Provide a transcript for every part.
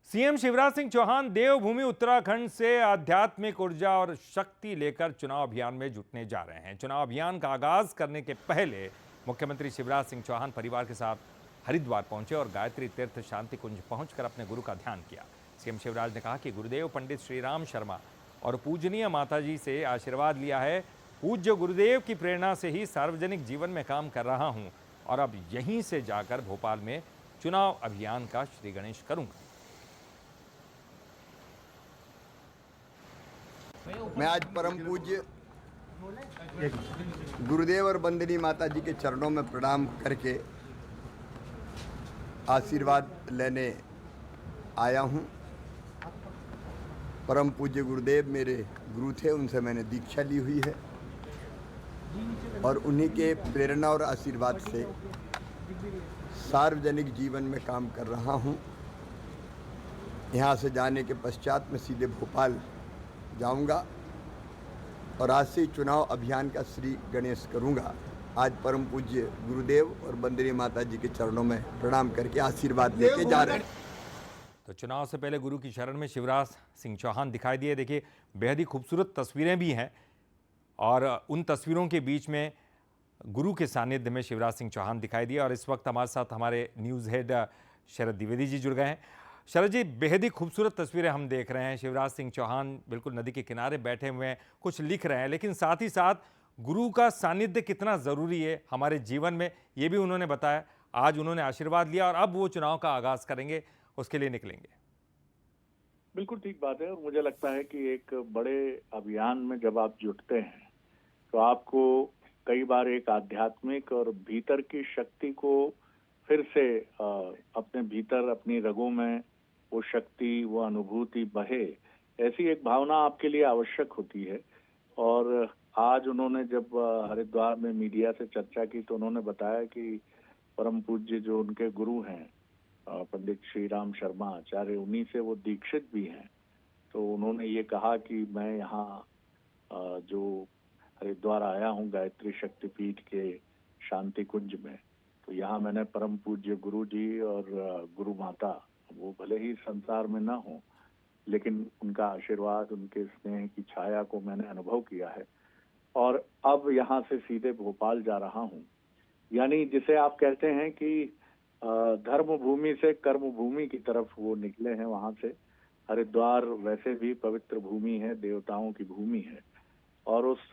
CM Shivraj Singh Chauhan देवभूमि उत्तराखंड से आध्यात्मिक ऊर्जा और शक्ति लेकर चुनाव अभियान में जुटने जा रहे हैं। चुनाव अभियान का आगाज करने के पहले मुख्यमंत्री शिवराज सिंह चौहान परिवार के साथ हरिद्वार पहुंचे और गायत्री तीर्थ शांति कुंज पहुंचकर अपने गुरु का ध्यान किया। सीएम शिवराज ने कहा कि गुरुदेव पंडित श्री राम शर्मा और पूजनीय माताजी से आशीर्वाद लिया है। पूज्य गुरुदेव की प्रेरणा से ही सार्वजनिक जीवन में काम कर रहा हूं और अब यहीं से जाकर भोपाल में चुनाव अभियान का श्री गणेश करूंगा। मैं आज परम पूज्य गुरुदेव और बंदनी माता जी के चरणों में प्रणाम करके आशीर्वाद लेने आया हूं। परम पूज्य गुरुदेव मेरे गुरु थे, उनसे मैंने दीक्षा ली हुई है और उन्हीं के प्रेरणा और आशीर्वाद से सार्वजनिक जीवन में काम कर रहा हूं। यहां से जाने के पश्चात मैं सीधे भोपाल जाऊंगा और आज से चुनाव अभियान का श्री गणेश करूंगा। आज परम पूज्य गुरुदेव और बंदनी माता जी के चरणों में प्रणाम करके आशीर्वाद लेके जा रहे हैं। तो चुनाव से पहले गुरु की शरण में शिवराज सिंह चौहान दिखाई दिए। देखिए, बेहद ही खूबसूरत तस्वीरें भी हैं और उन तस्वीरों के बीच में गुरु के सानिध्य में शिवराज सिंह चौहान दिखाई दिए। और इस वक्त हमारे साथ हमारे न्यूज़ हेड शरद द्विवेदी जी जुड़ गए हैं। शरद जी, बेहद ही खूबसूरत तस्वीरें हम देख रहे हैं। शिवराज सिंह चौहान बिल्कुल नदी के किनारे बैठे हुए हैं, कुछ लिख रहे हैं, लेकिन साथ ही साथ गुरु का सानिध्य कितना ज़रूरी है हमारे जीवन में, ये भी उन्होंने बताया। आज उन्होंने आशीर्वाद लिया और अब वो चुनाव का आगाज़ करेंगे, उसके लिए निकलेंगे। बिल्कुल ठीक बात है। और मुझे लगता है कि एक बड़े अभियान में जब आप जुटते हैं तो आपको कई बार एक आध्यात्मिक और भीतर की शक्ति को फिर से अपने भीतर, अपनी रगों में वो शक्ति, वो अनुभूति बहे, ऐसी एक भावना आपके लिए आवश्यक होती है। और आज उन्होंने जब हरिद्वार में मीडिया से चर्चा की तो उन्होंने बताया कि परम पूज्य जो उनके गुरु हैं पंडित श्री राम शर्मा आचार्य, उन्हीं से वो दीक्षित भी हैं। तो उन्होंने ये कहा कि मैं यहाँ जो हरिद्वार आया हूँ गायत्री शक्तिपीठ के शांति कुंज में, तो यहाँ मैंने परम पूज्य गुरु जी और गुरु माता, वो भले ही संसार में ना हो, लेकिन उनका आशीर्वाद, उनके स्नेह की छाया को मैंने अनुभव किया है। और अब यहाँ से सीधे भोपाल जा रहा हूँ। यानी जिसे आप कहते हैं कि धर्म भूमि से कर्म भूमि की तरफ वो निकले हैं। वहां से हरिद्वार वैसे भी पवित्र भूमि है, देवताओं की भूमि है, और उस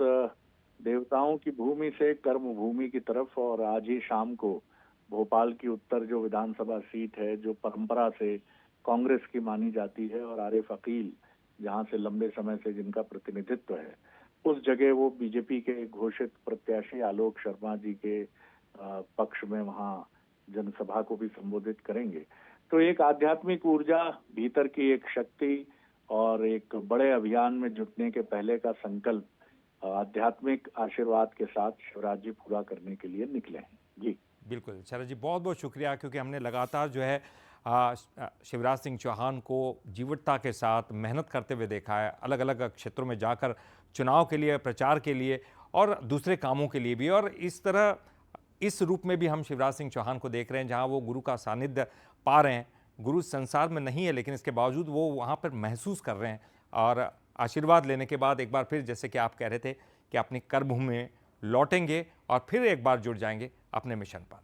देवताओं की भूमि से कर्म भूमि की तरफ। और आज ही शाम को भोपाल की उत्तर जो विधानसभा सीट है, जो परंपरा से कांग्रेस की मानी जाती है और आरिफ अकील जहां से लंबे समय से जिनका प्रतिनिधित्व है, उस जगह वो बीजेपी के घोषित प्रत्याशी आलोक शर्मा जी के पक्ष में वहां जनसभा को भी संबोधित करेंगे। तो एक आध्यात्मिक ऊर्जा, भीतर की एक शक्ति और एक बड़े अभियान में जुटने के पहले का संकल्प आध्यात्मिक आशीर्वाद के साथ शिवराज जी पूरा करने के लिए निकले हैं। जी बिल्कुल शरद जी, बहुत बहुत शुक्रिया, क्योंकि हमने लगातार जो है शिवराज सिंह चौहान को जीवटता के साथ मेहनत करते हुए देखा है, अलग अलग क्षेत्रों में जाकर चुनाव के लिए, प्रचार के लिए और दूसरे कामों के लिए भी। और इस तरह इस रूप में भी हम शिवराज सिंह चौहान को देख रहे हैं, जहां वो गुरु का सानिध्य पा रहे हैं। गुरु संसार में नहीं है, लेकिन इसके बावजूद वो वहां पर महसूस कर रहे हैं। और आशीर्वाद लेने के बाद एक बार फिर, जैसे कि आप कह रहे थे, कि अपनी कर्मभूमि में लौटेंगे और फिर एक बार जुड़ जाएंगे अपने मिशन पर।